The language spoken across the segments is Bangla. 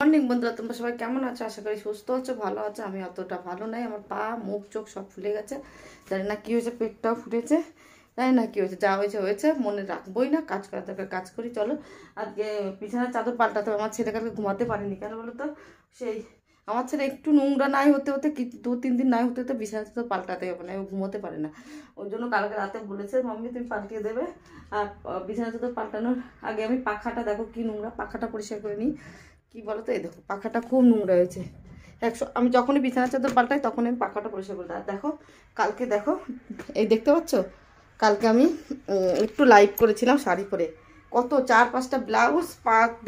মর্নিং বন্ধুরা, তোমরা সবাই কেমন আছো? আশা করি সুস্থ আছো, ভালো আছো। আমি অতটা ভালো নাই, আমার পা মুখ চোখ সব ফুলে গেছে। জানি না কী হয়েছে, পেটটাও ফুটেছে, জানি না কী হয়েছে। যা হয়েছে হয়েছে, মনে রাখবোই না। কাজ করা দরকার, কাজ করি। চলো আজকে বিছানার চাদর পাল্টাতে হবে। আমার ছেলে কালকে ঘুমাতে পারেনি, কেন বলো তো? সেই আমার ছেলে একটু নোংরা নাই হতে হতে, কি 2-3 দিন নাই হতে হতে বিছানার চাদর পাল্টাতে হবে না, ও ঘুমোতে পারে না। ওই জন্য কালকে রাতে বলেছে, মাম্মি তুমি পাল্টিয়ে দেবে। আর বিছানার চাদর পাল্টানোর আগে আমি পাখাটা, দেখো কি নোংরা, পাখাটা পরিষ্কার করে নিই। কি বলো তো, এই দেখো পাখাটা খুব নোংরা হয়েছে। আমি যখনই বিছানা চাদর পাল্টাই তখন আমি পাখাটা পরিষ্কার করি। আর দেখো কালকে, দেখো এই দেখতে পাচ্ছ, কালকে আমি একটু লাইভ করেছিলাম শাড়ি পরে। কত 4-5টা ব্লাউজ,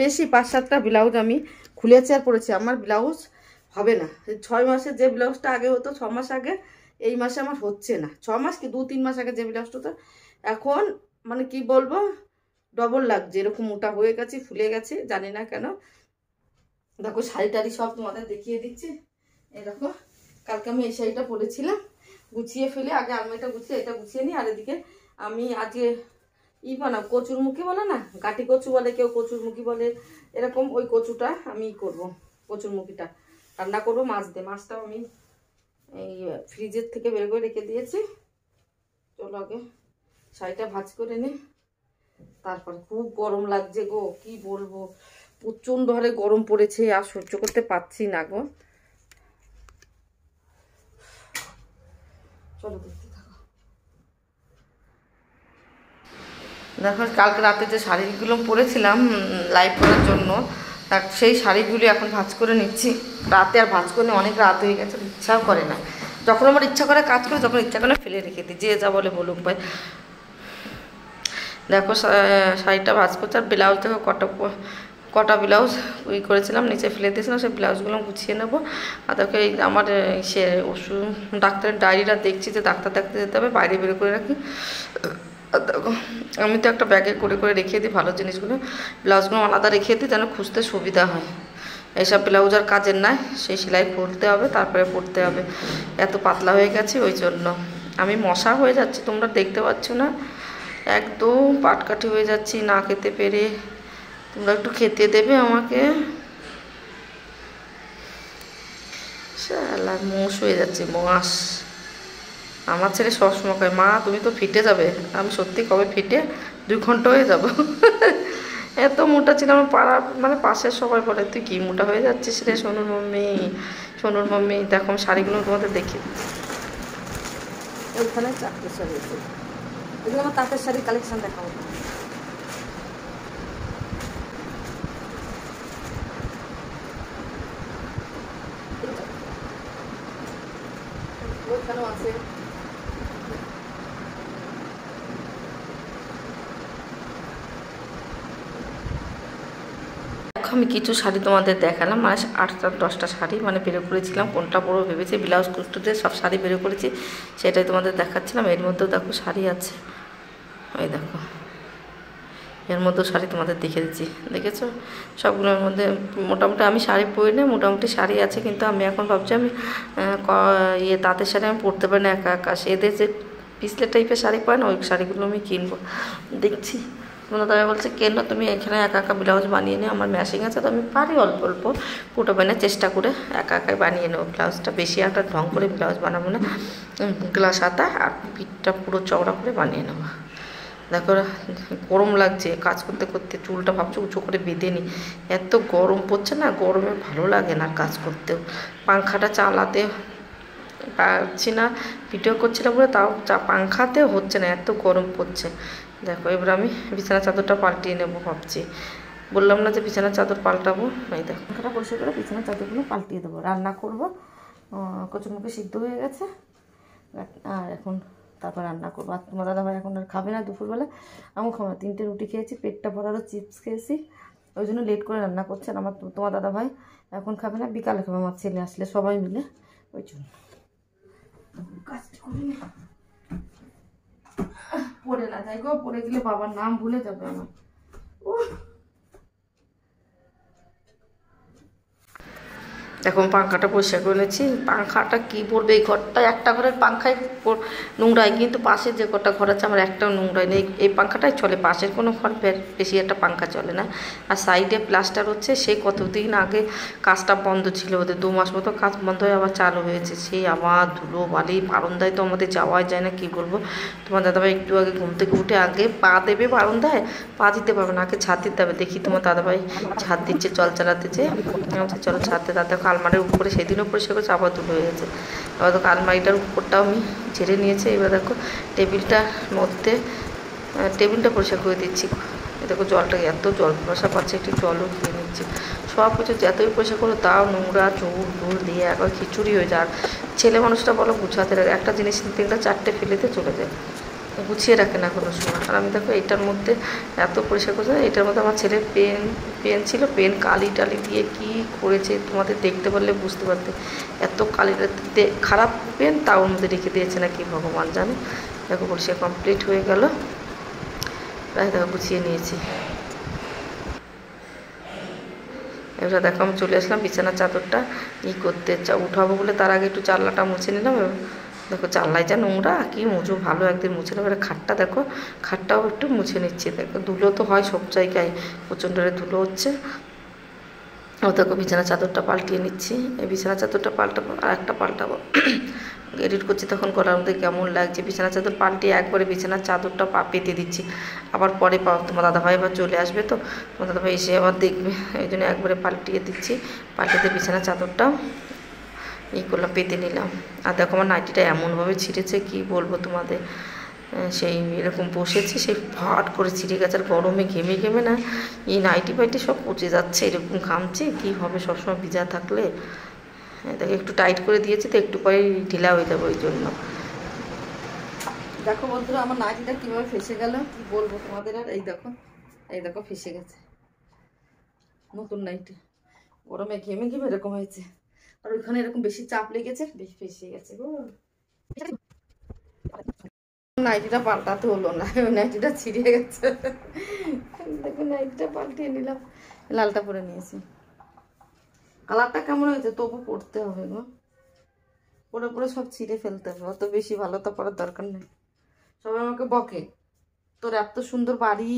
বেশি 5-7টা ব্লাউজ আমি খুলেছি আর পরেছি। আমার ব্লাউজ হবে না। 6 মাসে যে ব্লাউজটা আগে হতো, 6 মাস আগে, এই মাসে আমার হচ্ছে না। 6 মাস কি 2-3 মাস আগে যে ব্লাউজটা হতো, এখন মানে কি বলবো, ডবল লাগছে। এরকম মোটা হয়ে গেছে, ফুলে গেছে, জানি না কেন। দেখো শাড়ি টাড়ি সব তোমাদের দেখিয়ে দিচ্ছি। এই দেখো কালকে আমি এই শাড়িটা পরেছিলাম, গুছিয়ে ফেলে আগে আলমারিটা গুছিয়ে এটা গুছিয়ে নিই। আর এদিকে আমি আজকে বানাবো, কচুরমুখী বলে না, গাটি কচু বলে, কেউ কচুরমুখী বলে, এরকম ওই কচুটা আমি করব। কচুরমুখীটা রান্না করবো মাছ দিয়ে। মাছটাও আমি এই ফ্রিজের থেকে বের করে রেখে দিয়েছি। চলো আগে শাড়িটা ভাজ করে নি, তারপর। খুব গরম লাগছে গো, কি বলবো, প্রচণ্ড হারে গরম পড়েছে, আর সহ্য করতে পারছি না গো। চলো দেখতে থাকো। দেখো কালকে রাতে যে শাড়িগুলো পরেছিলাম লাইভ করার জন্য, সেই শাড়িগুলি এখন ভাঁজ করে নিচ্ছি। রাতে আর ভাঁজ করে অনেক রাত হয়ে গেছে, ইচ্ছাও করে না। যখন আমার ইচ্ছা করে কাজ করে, যখন ইচ্ছা করে ফেলে রেখে দিই, যে যা বলে বলুক ভাই। দেখো শাড়িটা ভাঁজ করছে। আর ব্লাউজ দেখো কটা ব্লাউজ করেছিলাম, নিচে ফেলে দিয়েছিলাম, সেই ব্লাউজগুলো গুছিয়ে নেবো। আর দেখো এই আমার সে ওষুধ ডাক্তারের ডায়েরিটা দেখছি, যে ডাক্তার দেখতে যেতে হবে, বাইরে বের করে রাখি। আর দেখো আমি তো একটা ব্যাগে করে করে রেখে দিই ভালো জিনিসগুলো, ব্লাউজগুলো আলাদা রেখে দিই, যেন খুঁজতে সুবিধা হয়। এইসব ব্লাউজ আর কাজের নাই, সেই সেলাই করতে হবে, তারপরে পরতে হবে। এত পাতলা হয়ে গেছে, ওই জন্য আমি মশা হয়ে যাচ্ছি, তোমরা দেখতে পাচ্ছ না, একদম পাটকাঠি হয়ে যাচ্ছি না খেতে পেরে। তোমরা একটু খেতে দেবে আমাকে। শালা মোষ হয়ে যাচ্ছে, মাস। আমার ছেলে সবসময় কয়, মা তুমি তো ফিটে যাবে। আমি সত্যি কবে ফিটে, 2 ঘন্টা হয়ে যাব। এত মোটা ছিল আমার পাড়া, মানে পাশের সবাই বলে, তুই কি মোটা হয়ে যাচ্ছিস রে সোনুর মাম্মি, সোনুর মাম্মি। দেখো আমি শাড়িগুলো তোমাদের দেখি। ওইখানে 4টে শাড়ি আছে, এগুলো আমার তাঁতের শাড়ির কালেকশন দেখাবো। ওইখানেও আছে। আমি কিছু শাড়ি তোমাদের দেখালাম, মানে 8-10টা শাড়ি মানে বেরো করেছিলাম, কোনটা পরবো ভেবেছি, ব্লাউজ কুস্তুতে সব শাড়ি বেরো করেছি, সেটাই তোমাদের দেখাচ্ছিলাম। এর মধ্যেও দেখো শাড়ি আছে, ওই দেখো এর মধ্যেও শাড়ি তোমাদের দেখে দিচ্ছি, দেখেছো? সবগুলোর মধ্যে মোটামুটি আমি শাড়ি পরি না, মোটামুটি শাড়ি আছে। কিন্তু আমি এখন ভাবছি আমি তাঁতের শাড়ি আমি পরতে পারি না একা একা। এদের যে পিছলে টাইপের শাড়ি পরে না, ওই শাড়িগুলো আমি কিনবো, দেখছি। তোমার দাদা বলছে, কেন তুমি এখানে একা একা ব্লাউজ বানিয়ে নিও, আমার ম্যাশিং আছে তো, আমি পারি অল্প অল্প পুটো বানিয়ে চেষ্টা করে একা একাই বানিয়ে নেবো ব্লাউজটা। বেশি একটা ঢং করে ব্লাউজ বানাবো না, গ্লাস হাতা আর পিঠটা পুরো চওড়া করে বানিয়ে নেবো। দেখো গরম লাগছে, কাজ করতে করতে চুলটা ভাবছি উঁচু করে বেঁধে নিই, এত গরম পড়ছে না, গরমে ভালো লাগে না কাজ করতেও। পাংখাটা চালাতে পারছি না, ভিডিও করছিলাম বলে, তাও পাংখাতেও হচ্ছে না, এত গরম পড়ছে। দেখো এবার আমি বিছানা চাদরটা পাল্টিয়ে নেবো ভাবছি। বললাম না যে বিছানা চাদর পাল্টাবো, এই দেখো পাংখাটা পরিষ্কার করে বিছানা চাদরগুলো পাল্টিয়ে দেবো। রান্না করবো, কচুরমুখী সিদ্ধ হয়ে গেছে, আর এখন তারপর রান্না করবো। আর তোমার দাদাভাই এখন আর খাবে না দুপুরবেলা, আমিও খাবো না। 3টে রুটি খেয়েছি, পেটটা ভরারও চিপস খেয়েছি, ওই জন্য লেট করে রান্না করছেন। তোমার দাদাভাই এখন খাবে না, বিকালে খাবে, আমার ছেলে আসলে সবাই মিলে, ওই জন্য কাজটা করি না। পড়ে না যাই গো, পড়ে গেলে বাবার নাম ভুলে যাবে আমার। দেখো আমি পাংখাটা পরিষ্কার করে নিচ্ছি। পাংখাটা কী বলবে, এই ঘরটা একটা ঘরের পাংখায় নোংরাই, কিন্তু পাশের যে কটা ঘর আছে আমার একটাও নোংরাই নেই। এই পাংখাটাই চলে, পাশের কোনো ঘর বেশি একটা পাংখা চলে না। আর সাইডে প্লাস্টার হচ্ছে, সেই কতদিন আগে কাজটা বন্ধ ছিল, ওদের 2 মাস মতো কাজ বন্ধ হয়ে আবার চালু হয়েছে। সেই আবার ধুলো বালি বারান্দায় তো আমাদের যাওয়াই যায় না, কি বলবো। তোমার দাদাভাই একটু আগে ঘুম থেকে উঠে আগে পা দেবে বারান্দায়, পা দিতে পারবে না, আগে ছাদ দিতে হবে। দেখি তোমার দাদাভাই ছাদ দিচ্ছে, জল চালাতেছে। চলো ছাদে, দাদা আলমারির উপরে সেদিনও পরিষ্কার করেছে, আবার ধুলো হয়ে গেছে। আবার দেখো আলমারিটার উপরটাও আমি ঝেড়ে নিয়েছি। এবার দেখো টেবিলটার মধ্যে টেবিলটা পরিষ্কার করে দিচ্ছি। দেখো জলটা এত জল বসা পাচ্ছে, একটু জলও খেয়ে নিচ্ছি। সব কিছু যতই পরিষ্কার করো তাও নোংরা চুল দিয়ে একবার খিচুড়ি হয়ে যায়। আর ছেলে মানুষটা বলো গুছাতে লাগে, একটা জিনিস নিতে গেলে 4টে ফেলেতে চলে যায়, গুছিয়ে রাখে না কোনো সময়। আর আমি দেখো এটার মধ্যে এত পরিষ্কার করছে, এটার মধ্যে আমার ছেলের পেন ছিল, পেন কালি টালি দিয়ে কি করেছে তোমাদের দেখতে পারলে বুঝতে পারতে। এত কালিটা খারাপ পেন তার মধ্যে রেখে দিয়েছে না কি ভগবান জানে। দেখো পরিষ্কার কমপ্লিট হয়ে গেল, প্রায় দেখো গুছিয়ে নিয়েছি। এবার দেখো আমি চলে আসলাম বিছানার চাদরটা করতে উঠাবো বলে, তার আগে একটু জানলাটা মুছে নিলাম। দেখো জানলায় যা নোংরা, কি মুছো, ভালো একদিন মুছে নেবো। খাটটা দেখো, খাটটাও একটু মুছে নিচ্ছি। দেখো ধুলো তো হয় সব জায়গায়, প্রচণ্ড ধুলো হচ্ছে। ও দেখো বিছানা চাদরটা পাল্টিয়ে নিচ্ছি। এই বিছানা চাদরটা পাল্টাবো, আর একটা পাল্টাবো। এডিট করছি তখন গলার মধ্যে কেমন লাগছে। বিছানা চাদর পাল্টিয়ে একবারে বিছানার চাদরটা পেতে দিচ্ছি। আবার পরে তোমার দাদাভাই আবার চলে আসবে, তো তোমার দাদাভাই এসে আবার দেখবে, এই জন্য একবারে পাল্টিয়ে দিচ্ছি। পাল্টিতে বিছানা চাদরটা করলাম, পেতে নিলাম। আর দেখো আমার নাইটিটা এমনভাবে ছিঁড়েছে কি বলবো তোমাদের, সেই এরকম বসেছে, সেই ফাট করে ছিঁড়ে গেছে। আর গরমে ঘেমে ঘেমে না এই নাইটি ফাইটি সব পচে যাচ্ছে, এরকম ঘামছে। কী হবে সবসময় ভিজা থাকলে। দেখো একটু টাইট করে দিয়েছি তো, একটু পরে ঢিলা হয়ে যাবে, ওই জন্য। দেখো বন্ধুরা আমার নাইটিটা কীভাবে ফেসে গেল, কি বলবো তোমাদের। আর এই দেখো ফেসে গেছে নতুন নাইটি, গরমে ঘেমে ঘেমে এরকম হয়েছে। আর ওইখানে এরকম বেশি চাপ লেগেছে, বেশি ফেসে গেছে গো। নাইটিটা পাল্টাতে হলো না, নাইটিটা ছিঁড়ে গেছে। দেখো নাইটিটা পাল্টিয়ে নিলাম, লালটা পরে নিয়েছি। কালারটা কেমন হয়েছে তবু পরতে হবে গো, পরে পরে সব ছিঁড়ে ফেলতে হবে, অত বেশি ভালো তো পরার দরকার নেই। সবাই আমাকে বকে, তোর এত সুন্দর বাড়ি,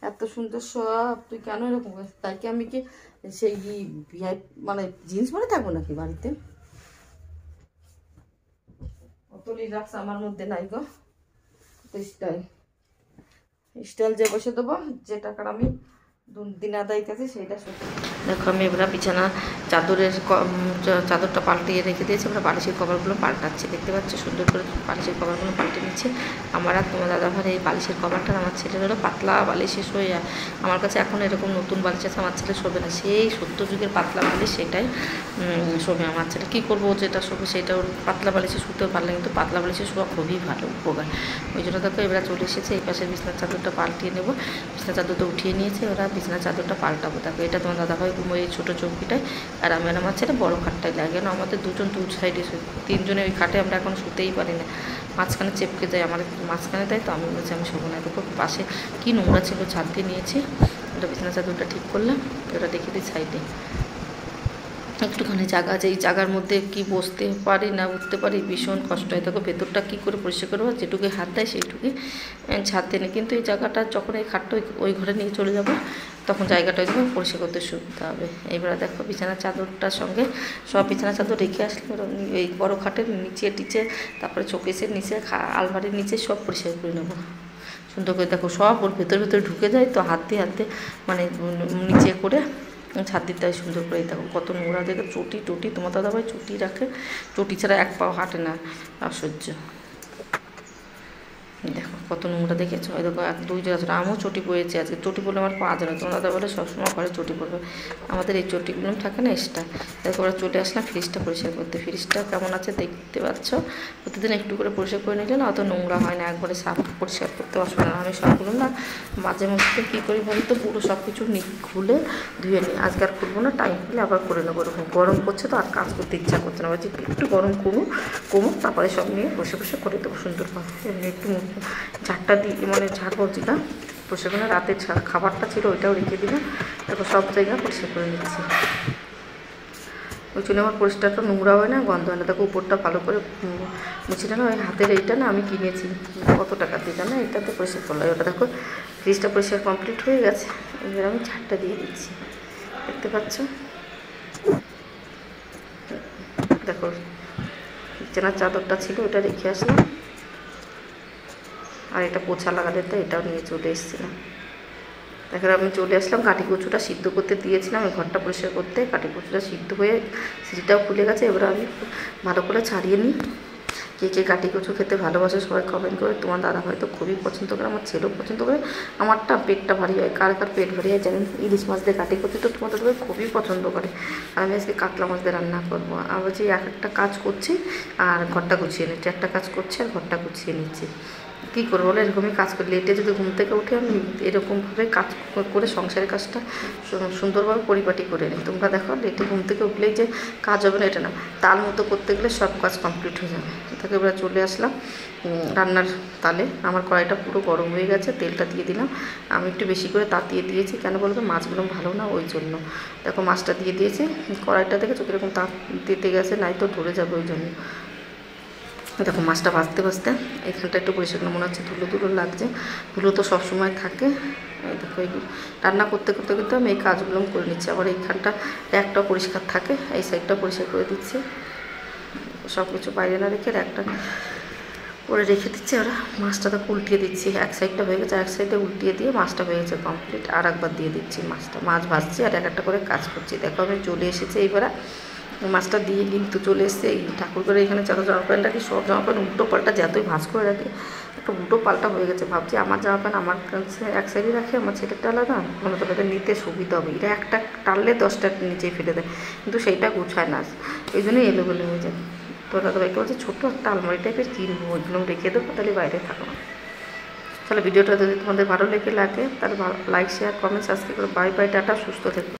এত সুন্দর সব, তুই কেন এরকম? তাই কি আমি কি সেই মানে জিন্স পরে থাকবো নাকি বাড়িতে? অত রিল্যাক্স আমার মধ্যে নাই গো। স্টাইল যে বসে দেবো, যে টাকার আমি দিন আদায় কাছে সেইটা সত্যি। দেখো আমি এবার বিছানা চাদরটা পাল্টিয়ে রেখে দিয়েছি। আমরা বালিশের কভারগুলো পাল্টাচ্ছি, দেখতে পাচ্ছি সুন্দর করে বালিশের কভারগুলো পাল্টে নিচ্ছে। আমার আর তোমার দাদাভাই এই বালিশের কভারটা আমার ছেলের হলো পাতলা বালিশে শোয়ে। আমার কাছে এখন এরকম নতুন বালিশ আছে, আমার ছেলে শোবে না, সেই 70 যুগের পাতলা বালিশ, সেটাই শোবে আমার ছেলে। কী করবো, যেটা শোবে সেটা ওর পাতলা বালিশে শুতেও ভালো লাগে, কিন্তু পাতলা বালিশে শোয়া খুবই ভালো, উপকার। ওই জন্য দেখো এবার চলে এসেছে, এই পাশে বিছানার চাদরটা পাল্টিয়ে নেবো। বিছানার চাদরটা উঠিয়ে নিয়েছে, ওরা বিছানার চাদরটা পাল্টাবো। দেখো এটা তোমার দাদাভাই ঘুমোয় এই ছোটো চৌকিটায়, আর আমি আর আমার ছেলে বড়ো খাটটাই লাগে না। আমাদের দুজন দু সাইডে শুই, 3 জনের ওই খাটে আমরা এখন শুতেই পারি না, মাঝখানে চেপকে যায়, আমার মাঝখানে দেয়, তো আমি বলছি আমি শোবো না। দেখো পাশে কী নোংরা ছিল, ছাদ দিয়ে নিয়েছি, ওটা বিছানার চাদরটা ঠিক করলাম, ওটা রেখে দিই সাইডে। একটুখানি জায়গা আছে, এই জায়গার মধ্যে কি বসতে পারি না উঠতে পারি, ভীষণ কষ্ট হয়। দেখো ভেতরটা কী করে পরিষ্কার করবো, যেটুকু হাত দেয় সেইটুকুই ছাড়তে নেই। কিন্তু এই জায়গাটা যখন এই খাটটা ওই ঘরে নিয়ে চলে যাবো, তখন জায়গাটা ওই জন্য পরিষ্কার করতে সুবিধা হবে। এবারে দেখো বিছানার চাদরটার সঙ্গে সব বিছানার চাদর রেখে আসলে এই বড়ো খাটের নিচে টিচে, তারপরে চোকেসের নিচে, আলমারির নিচে সব পরিষ্কার করে নেবো সুন্দর করে। দেখো সব ওর ভেতরে ঢুকে যায়, তো হাত দিয়ে মানে নিচে করে ছাদ দিতে হয় সুন্দর করে। দেখো কত নোংরা, দেখে চটি তোমার দাদাভাই চটি রাখে, চটি ছাড়া এক পাও হাঁটে না, আশ্চর্য। দেখো কত নোংরা দেখেছো, ওই দেখো 1 2 জায়গা আমিও চটি পড়েছি আজকে। চটি পরলে আমার পা যায় না, তোমার দাদা বলে সবসময় ঘরে চটি পরবে, আমাদের এই চটিগুলো থাকে না এক্সট্রা। দেখো ওরা চলে আসলাম ফ্রিজটা পরিষ্কার করতে। ফ্রিজটা কেমন আছে দেখতে পাচ্ছ, প্রতিদিন একটু করে পরিষ্কার করে নিলে না অত নোংরা হয় না, একবারে সাফ পরিষ্কার করতে অসুবিধা না। আমি সবগুলো না মাঝে মধ্যে কী করি বলতো, পুরো সব কিছু খুলে ধুয়ে নিই। আজকে আর করবো না, টাইম পেলে আবার করে নেবো। ওরকম গরম করছে তো আর কাজ করতে ইচ্ছা করছে না, বলছি একটু গরম কমুক তারপরে সব নিয়ে বসে করে দেবো সুন্দর করে। এমনি একটু ঝাড়টা দিয়ে মানে ঝাড় বলছি না, পরিষ্কার করে রাতে খাবারটা ছিল ওইটাও রেখে দিলাম। তারপর সব জায়গা পরিষ্কার করে নিচ্ছি। ওই জন্য আমার পরিষ্কারটা নোংরা হয় না, গন্ধ হয় না। দেখো উপরটা ভালো করে মুছে না, ওই হাতের এইটা না আমি কিনেছি কত টাকা দিয়ে না, এটাতে পরিষ্কার করলো। ওটা দেখো ফ্রিজটা পরিষ্কার কমপ্লিট হয়ে গেছে। এবার আমি ঝাড়টা দিয়ে দিচ্ছি, দেখতে পাচ্ছ। দেখো বিছানার চাদরটা ছিল ওটা রেখে আসলাম, আর এটা পোছা লাগালে তো এটাও নিয়ে চলে এসেছিলাম। দেখো আমি চলে আসলাম, কাঠি কচুটা সিদ্ধ করতে দিয়েছিলাম ওই ঘরটা পরিষ্কার করতে। কাঠি কচুটা সিদ্ধ হয়ে সিটিটাও খুলে গেছে। এবার আমি ভালো করে ছাড়িয়ে নিই। কে কে কাঠি কচু খেতে ভালোবাসে সবাই কমেন্ট করে। তোমার দাদা হয়তো খুবই পছন্দ করে, আমার ছেলেও পছন্দ করে, আমারটা পেটটা ভারী হয়। কার কার পেট ভারী হয় জানেন? ইলিশ মাছ দিয়ে কাঠি কচু তো তোমাদের সবাই খুবই পছন্দ করে। আর আমি আজকে কাতলা মাছ দিয়ে রান্না করবো। আমি যে এক একটা কাজ করছি আর ঘরটা গুছিয়ে নিচ্ছি, একটা কাজ করছি আর ঘরটা গুছিয়ে নিচ্ছি। কী করবো বলো, এরকমই কাজ করি। লেটে যদি ঘুম থেকে উঠে আমি এরকমভাবে কাজ করে সংসারের কাজটা সুন্দরভাবে পরিপাটি করে নিই। তোমরা দেখো লেটে ঘুম থেকে উঠলেই যে কাজ হবে না এটা না, তাল মতো করতে গেলে সব কাজ কমপ্লিট হয়ে যাবে। তাকে এবার চলে আসলাম রান্নার তালে। আমার কড়াইটা পুরো গরম হয়ে গেছে, তেলটা দিয়ে দিলাম। আমি একটু বেশি করে তাতিয়ে দিয়েছি, কেন বলতো মাছগুলো ভালো না ওই জন্য। দেখো মাছটা দিয়ে দিয়েছি, কড়াইটা থেকে চোখে এরকম তাপ দিতে গেছে, নাই তো ধরে যাবে ওই জন্য। দেখো মাছটা ভাজতে ভাজতে এখানটা একটু পরিষ্কার মনে হচ্ছে, ধুলো ধুলো লাগছে। ধুলো তো সবসময় থাকে। দেখো এই রান্না করতে করতে কিন্তু আমি এই কাজগুলো করে নিচ্ছি। আবার এইখানটা র্যাকটাও পরিষ্কার থাকে, এই সাইডটা পরিষ্কার করে দিচ্ছি। সব কিছু বাইরে না রেখে র্যাকটা করে রেখে দিচ্ছি। ওরা মাছটা তো উল্টিয়ে দিচ্ছি, এক সাইডটা হয়ে গেছে, এক সাইডে উল্টিয়ে দিয়ে মাছটা হয়ে গেছে কমপ্লিট। আর একবার দিয়ে দিচ্ছি মাছটা, মাছ ভাজছি আর এক একটা করে কাজ করছি। দেখো আমি চলে এসেছি এইবার মাছটা দিয়ে কিন্তু চলে এসছে এই ঠাকুর করে এখানে যত জামা প্যান্ট রাখি সব জামা প্যান্ট উল্টো পাল্টা যতই ভাঁজ করে রাখি একটা উল্টো পাল্টা হয়ে গেছে। ভাবছি আমার জামা প্যান্ট আমার কাছে এক সাইডে রাখি, আমার ছেলেটা আলাদা, মানে তোদের নিতে সুবিধা হবে। এটা একটা টানলে 10টা নিচেই ফেলে দেয়, কিন্তু সেইটা গুছায় না, ওই জন্যই এলোমেলো হয়ে যায়। তো দাদা ভাইকে বলছে ছোট্টো একটা আলমারি টাইপের কিনবো, ওইগুলো রেখে দেবো, তাহলে বাইরে থাকো। তাহলে ভিডিওটা যদি তোমাদের ভালো লেগে লাগে তাহলে লাইক শেয়ার কমেন্ট সাবস্ক্রাইব করো। বাই বাই, টাটা, সুস্থ থেকো।